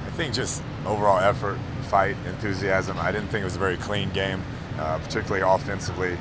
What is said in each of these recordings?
I think just overall effort, fight, enthusiasm. I didn't think it was a very clean game, particularly offensively.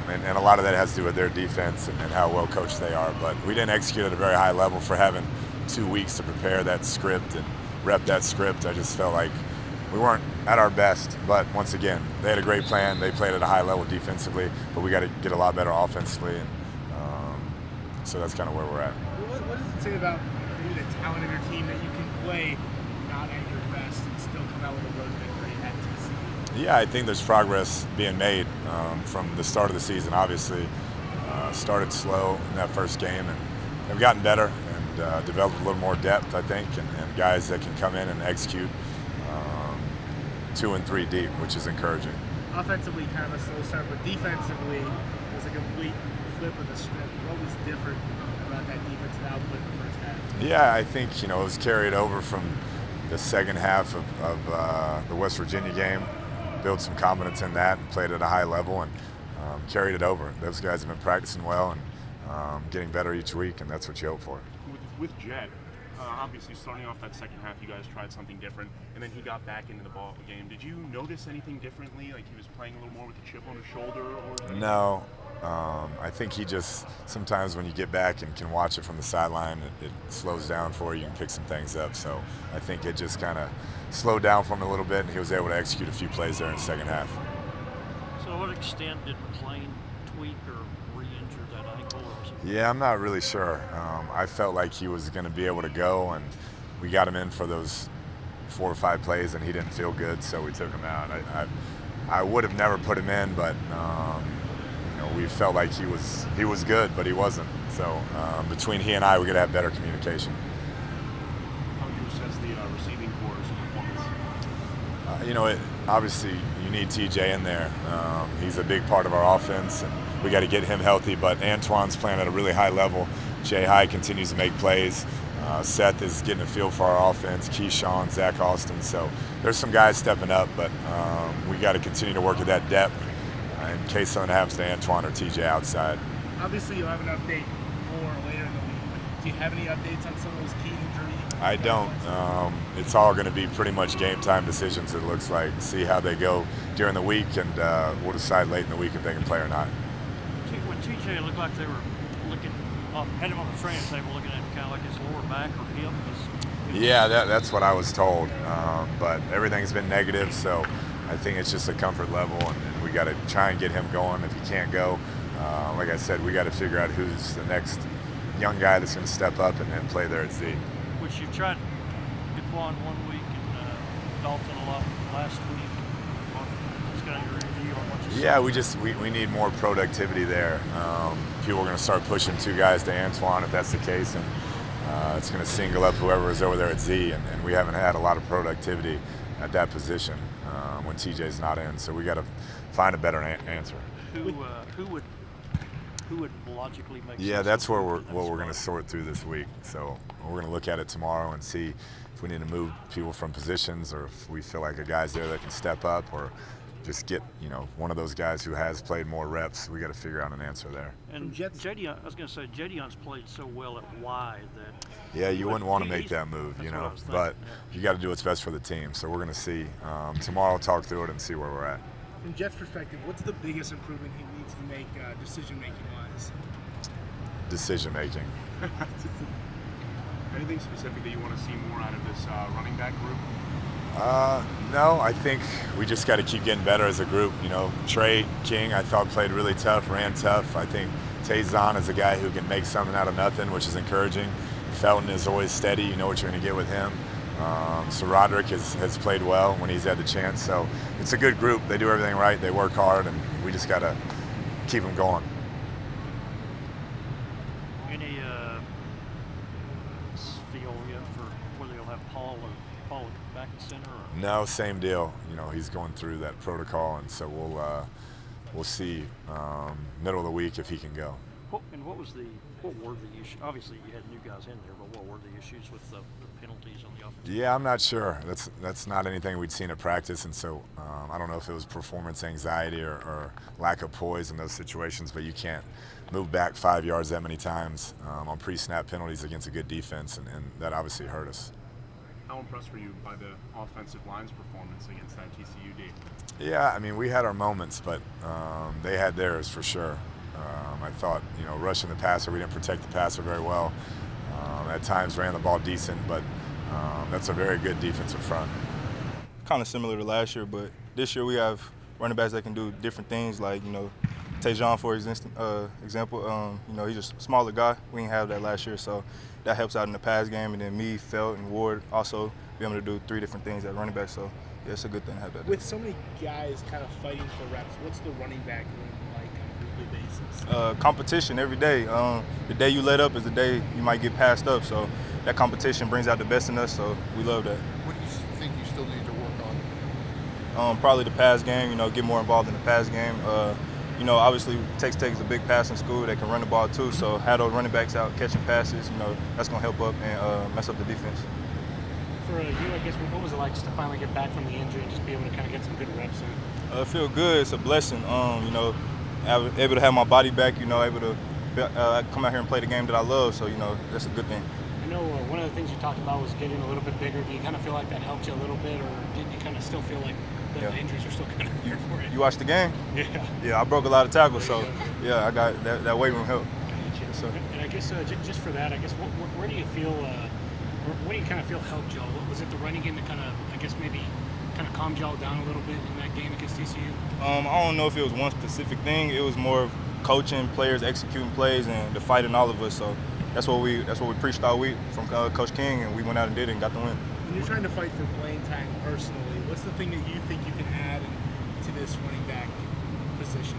And a lot of that has to do with their defense and how well coached they are. But we didn't execute at a very high level for having 2 weeks to prepare that script and rep that script. I just felt like we weren't at our best. But once again, they had a great plan. They played at a high level defensively, but we got to get a lot better offensively. And so that's kind of where we're at. What does it say about maybe the talent of your team that you can play not at your best and still come out with a road victory at TC? Yeah, I think there's progress being made from the start of the season. Obviously, started slow in that first game and have gotten better and developed a little more depth, I think, and guys that can come in and execute 2 and 3 deep, which is encouraging. Offensively, kind of a slow start, but defensively, it was a complete flip of the script. What was different about that defensive output in the first half? Yeah, I think it was carried over from the second half of the West Virginia game. Built some confidence in that and played at a high level and carried it over. Those guys have been practicing well and getting better each week, and that's what you hope for. With Jet, obviously starting off that second half, you guys tried something different, and then he got back into the ball game. Did you notice anything differently, like he was playing a little more with the chip on his shoulder? Or No. I think he just, sometimes when you get back and can watch it from the sideline, it slows down for you. You can pick some things up. So I think it just kind of slowed down for him a little bit, and he was able to execute a few plays there in the second half. So to what extent did McClain tweak or re-injure that ankle? Yeah, I'm not really sure. I felt like he was going to be able to go, and we got him in for those 4 or 5 plays, and he didn't feel good, so we took him out. I would have never put him in, but we felt like he was good, but he wasn't. So between he and I, we're going to have better communication. How would you assess the receiving corps' performance? Obviously you need TJ in there. He's a big part of our offense, and we got to get him healthy. But Antoine's playing at a really high level. Jay High continues to make plays. Seth is getting a feel for our offense. Keyshawn, Zach Austin. So there's some guys stepping up, but we got to continue to work at that depth in case something happens to Antoine or TJ outside. Obviously, you'll have an update more later in the week, but do you have any updates on some of those key injuries? I don't. It's all going to be pretty much game time decisions, it looks like. See how they go during the week, and we'll decide late in the week if they can play or not. When TJ looked like they were looking up, had him on the training table looking at him kind of like his lower back or hip. Yeah, that's what I was told. But everything's been negative, so I think it's just a comfort level, and we got to try and get him going. If he can't go, like I said, we got to figure out who's the next young guy that's going to step up and play there at Z. Which you've tried Daquan 1 week and Dalton a lot last week. What's kind of your review on what you Yeah, we need more productivity there. People are going to start pushing 2 guys to Antoine if that's the case, and it's going to single up whoever is over there at Z, and we haven't had a lot of productivity at that position when TJ's not in. So we got to find a better answer. Who would logically make sense? Yeah, that's what we're going to sort through this week. So we're going to look at it tomorrow and see if we need to move people from positions, or if we feel like a guy's there that can step up, or just get one of those guys who has played more reps. We got to figure out an answer there. And Jadion, I was going to say, Jadion's played so well at Y that. Yeah, you wouldn't want to make that move, but you got to do what's best for the team. So we're going to see tomorrow. Talk through it and see where we're at. From Jet's perspective, what's the biggest improvement he needs to make decision-making wise? Decision-making. Anything specific that you want to see more out of this running back group? No, I think we just got to keep getting better as a group. Trey King, I thought played really tough, ran tough. I think Tazon is a guy who can make something out of nothing, which is encouraging. Felton is always steady. You know what you're going to get with him. So Roderick has played well when he's had the chance. So it's a good group. They do everything right. They work hard, and we just got to keep them going. Any feel yet for whether you'll have Paul back in center? Or? No, same deal. He's going through that protocol, and so we'll see middle of the week if he can go. What were the issues? Obviously, you had new guys in there, but what were the issues with the penalties on the offense? Yeah, I'm not sure. That's not anything we'd seen at practice, and so I don't know if it was performance anxiety or lack of poise in those situations, but you can't move back 5 yards that many times on pre-snap penalties against a good defense, and that obviously hurt us. How impressed were you by the offensive line's performance against that TCU D? Yeah, I mean, we had our moments, but they had theirs for sure. I thought, rushing the passer, we didn't protect the passer very well. At times ran the ball decent, but that's a very good defensive front. Kind of similar to last year, but this year we have running backs that can do different things, like, Tajon, for example, he's just a smaller guy. We didn't have that last year, so that helps out in the pass game. And then me, Felt, and Ward also be able to do 3 different things at running back, so yeah, it's a good thing to have that. With so many guys kind of fighting for reps, what's the running back room like on a weekly basis? Competition every day. The day you let up is the day you might get passed up, so that competition brings out the best in us, so we love that. What do you think you still need to work on? Probably the pass game, get more involved in the pass game. Obviously Texas Tech is a big passing school. They can run the ball too, so have those running backs out catching passes, that's going to help up and mess up the defense. For you, I guess, what was it like just to finally get back from the injury and just be able to kind of get some good reps in? I feel good. It's a blessing. Able to have my body back, able to come out here and play the game that I love, so, that's a good thing. I know one of the things you talked about was getting a little bit bigger. Do you kind of feel like that helped you a little bit, or did you kind of still feel like the injuries are still kind of there for you? You watched the game? Yeah. Yeah, I broke a lot of tackles, so yeah, I got that weight room help. So, and I guess just for that, I guess where do you feel? What do you kind of feel helped y'all? Was it the running game that kind of, I guess, maybe kind of calmed y'all down a little bit in that game against TCU? I don't know if it was one specific thing. It was more of coaching players, executing plays, and the fight in all of us. So that's what we preached all week from Coach King, and we went out and did it and got the win. When you're trying to fight for playing time personally, what's the thing that you think you can add to this running back position?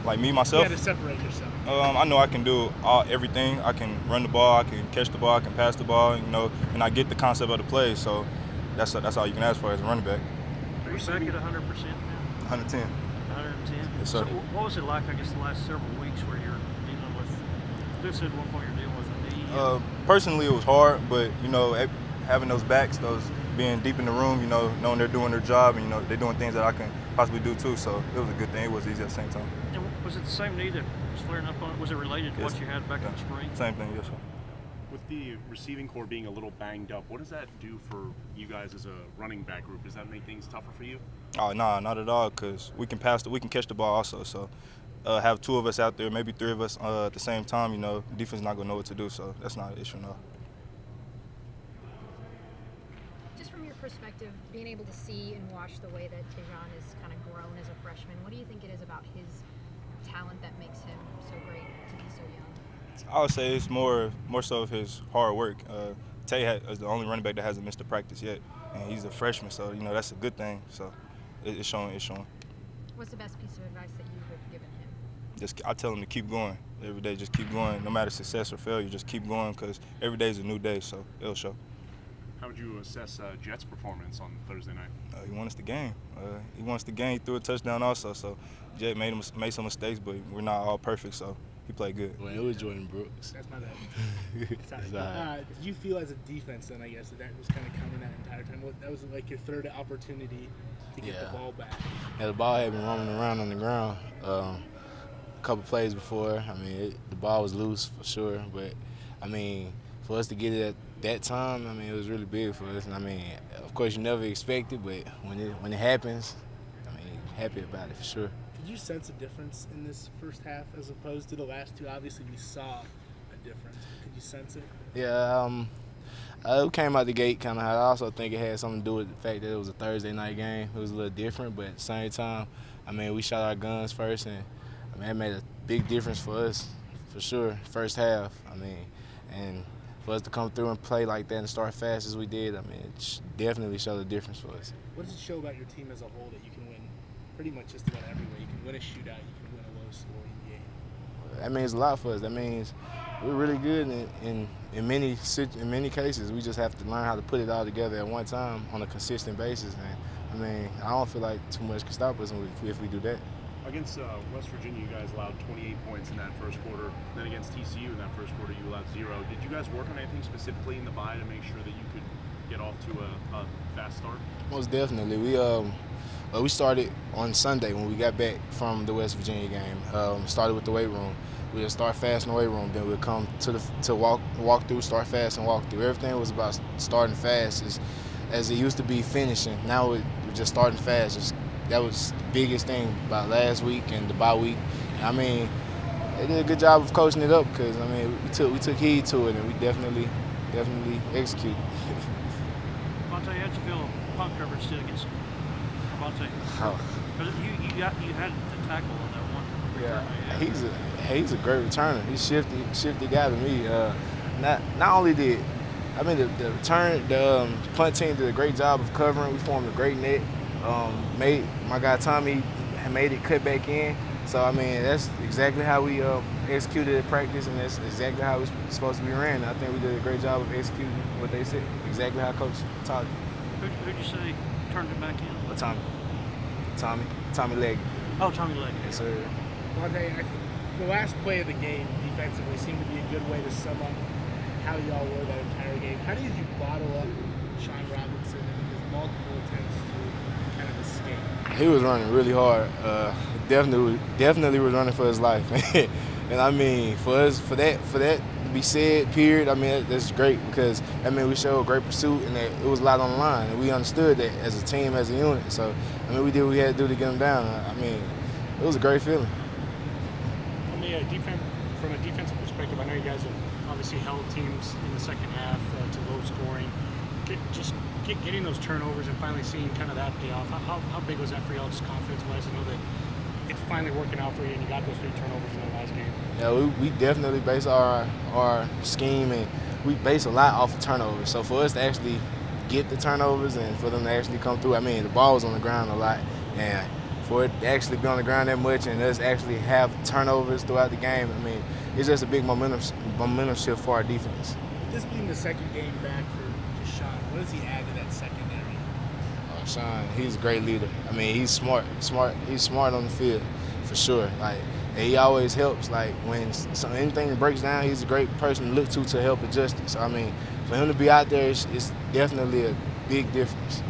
Like me, myself? You got to separate yourself. I know I can do everything. I can run the ball, I can catch the ball, I can pass the ball, and I get the concept of the play. So that's all you can ask for as a running back. Are you back at 100% now? 110. 110? Yes, sir. So what was it like, I guess, the last several weeks where you're dealing with, you said at one point you're dealing with a knee? Personally, it was hard, but, having those backs, being deep in the room, knowing they're doing their job, and, they're doing things that I can possibly do too. So it was a good thing. It was easy at the same time. And was it the same knee that was flaring up on it? Was it related to what you had back in the spring? Same thing, yes, sir. With the receiving core being a little banged up, what does that do for you guys as a running back group? Does that make things tougher for you? Oh, nah, not at all, because we can catch the ball also. So have 2 of us out there, maybe 3 of us at the same time, defense not going to know what to do, so that's not an issue, no. Just from your perspective, being able to see and watch the way that Tajon has kind of grown as a freshman, what do you think it is about his talent that makes him so great to be so young? I would say it's more so of his hard work. Tay is the only running back that hasn't missed a practice yet, and he's a freshman, so that's a good thing. So it's showing. What's the best piece of advice that you have given him? I tell him to keep going every day. Just keep going, no matter success or failure. Just keep going, because every day is a new day, so it'll show. How would you assess Jet's performance on Thursday night? He won us the game. He won us the game. He threw a touchdown also. So Jet made some mistakes, but we're not all perfect. So he played good. Well, it was Jordan Brooks. That's my bad. Did you feel as a defense then, I guess, that was kind of coming that entire time? That was like your third opportunity to get the ball back. Yeah, the ball had been roaming around on the ground a couple plays before. I mean, the ball was loose for sure, but I mean, for us to get it at that time, I mean, it was really big for us. And I mean, of course, you never expect it, but when it happens, I mean, happy about it for sure. Did you sense a difference in this first half as opposed to the last 2? Obviously, we saw a difference. Could you sense it? Yeah, it came out the gate kind of hot. I also think it had something to do with the fact that it was a Thursday night game. It was a little different, but at the same time, I mean, we shot our guns first, and I mean, it made a big difference for us, for sure, first half. I mean, and for us to come through and play like that and start fast as we did, I mean, it definitely showed a difference for us. What does it show about your team as a whole that you can win pretty much just about everywhere? You can win a shootout, you can win a low-scoring game. That means a lot for us. That means we're really good in many cases. We just have to learn how to put it all together at one time on a consistent basis. And I mean, I don't feel like too much can stop us if we do that. Against West Virginia, you guys allowed 28 points in that first quarter. Then against TCU in that first quarter, you allowed 0. Did you guys work on anything specifically in the bye to make sure that you could get off to a fast start? Most definitely. We started on Sunday when we got back from the West Virginia game. Started with the weight room. we'll start fast in the weight room. Then we'll come to walk through, start fast and walk through. Everything was about starting fast, as it used to be finishing. Now we're just starting fast. That was the biggest thing about last week and the bye week. I mean, they did a good job of coaching it up because I mean we took heed to it and we definitely executed. Vontae, how'd you feel punt coverage still against Vontae? Because you had to tackle on that one. Yeah, he's a great returner. He's shifty guy to me. Not only did the punt team did a great job of covering. We formed a great net. Made my guy Tommy made it cut back in. So I mean that's exactly how we executed at practice, and that's exactly how it's supposed to be ran. I think we did a great job of executing what they said. Exactly how Coach taught. Who'd you say turned it back in? Tommy Legg. Oh, Tommy Legg. Yes, sir. Vontae, I think the last play of the game defensively seemed to be a good way to sum up how y'all were that entire game. How did you bottle up Sean Robinson and his multiple attempts to kind of escape? He was running really hard. Definitely was running for his life. And I mean, for that to be said, period, I mean, that's great because, I mean, we showed great pursuit and that it was a lot on the line. And we understood that as a team, as a unit. So, I mean, we did what we had to do to get them down. I mean, it was a great feeling. From a defensive perspective, I know you guys have obviously held teams in the second half to low scoring. Getting those turnovers and finally seeing kind of that pay off, how big was that for y'all, just confidence-wise? I know that it's finally working out for you and you got those 3 turnovers in the last game. Yeah, we definitely base our scheme, and we base a lot off of turnovers. So for us to actually get the turnovers and for them to actually come through, I mean, the ball was on the ground a lot, and for it to actually be on the ground that much and us actually have turnovers throughout the game, I mean, it's just a big momentum shift for our defense. This being the second game back for Sean, what does he add to that secondary? Sean, he's a great leader. I mean, he's smart. He's smart on the field, for sure. Like, and he always helps. Like when anything breaks down, he's a great person to look to help adjust it. So I mean, for him to be out there, it's definitely a big difference.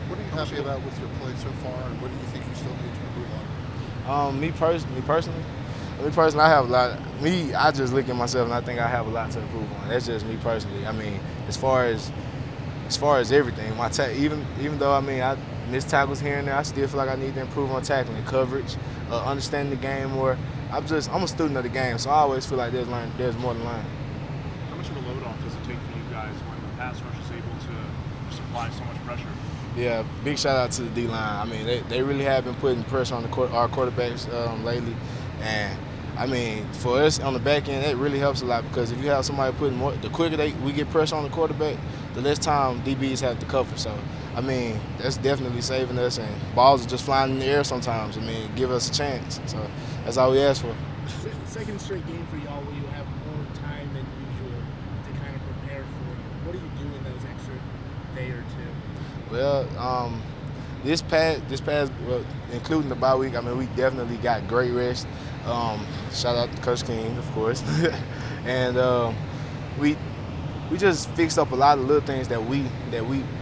What are you happy about with your play so far, and what do you think you still need to improve on? Me personally, I have a lot. I just look at myself and I think I have a lot to improve on. That's just me personally. I mean, as far as everything, even though I mean I miss tackles here and there, I still feel like I need to improve on tackling, coverage, understanding the game more. I'm a student of the game, so I always feel like there's more to learn. How much of a load off does it take for you guys when the pass rush is able to supply so much pressure? Yeah, big shout out to the D-line. I mean, they really have been putting pressure on our quarterbacks lately, and I mean, for us on the back end, that really helps a lot because if you have somebody putting more, the quicker we get pressure on the quarterback, the less time DBs have to cover. So, I mean, that's definitely saving us, and balls are just flying in the air sometimes. I mean, give us a chance. So that's all we ask for. Second straight game for y'all where you have more time than usual to kind of prepare for it. What do you do in those extra day or two? Well, this past, including the bye week, I mean, we definitely got great rest. Shout out to Coach King, of course. And we just fixed up a lot of little things that we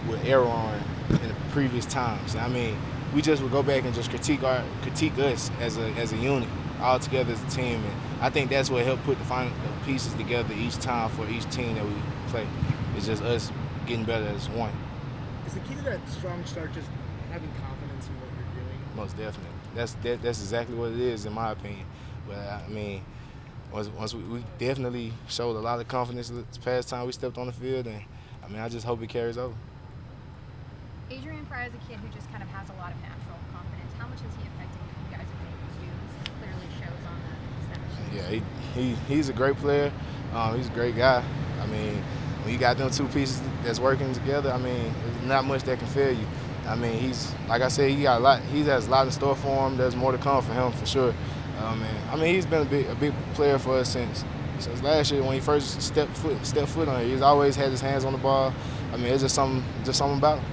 would err on in the previous times. I mean, we just would go back and just critique us as a unit, all together as a team. And I think that's what helped put the final pieces together each time for each team that we play. It's just us getting better as one. Is the key to that strong start just having confidence in what you're doing? Most definitely. That's exactly what it is, in my opinion. But I mean, once we definitely showed a lot of confidence this past time we stepped on the field, and I mean, I just hope it carries over. Adrian Frye is a kid who just kind of has a lot of natural confidence. How much is he affecting what you guys are able to do? This clearly shows on the snap sheet. Yeah, he's a great player. He's a great guy. I mean, when you got them two pieces that's working together, I mean, there's not much that can fail you. I mean, he's, like I said, he has a lot in store for him. There's more to come for him for sure. I mean, he's been a big player for us since last year when he first stepped foot on it. He's always had his hands on the ball. I mean, it's just something about him.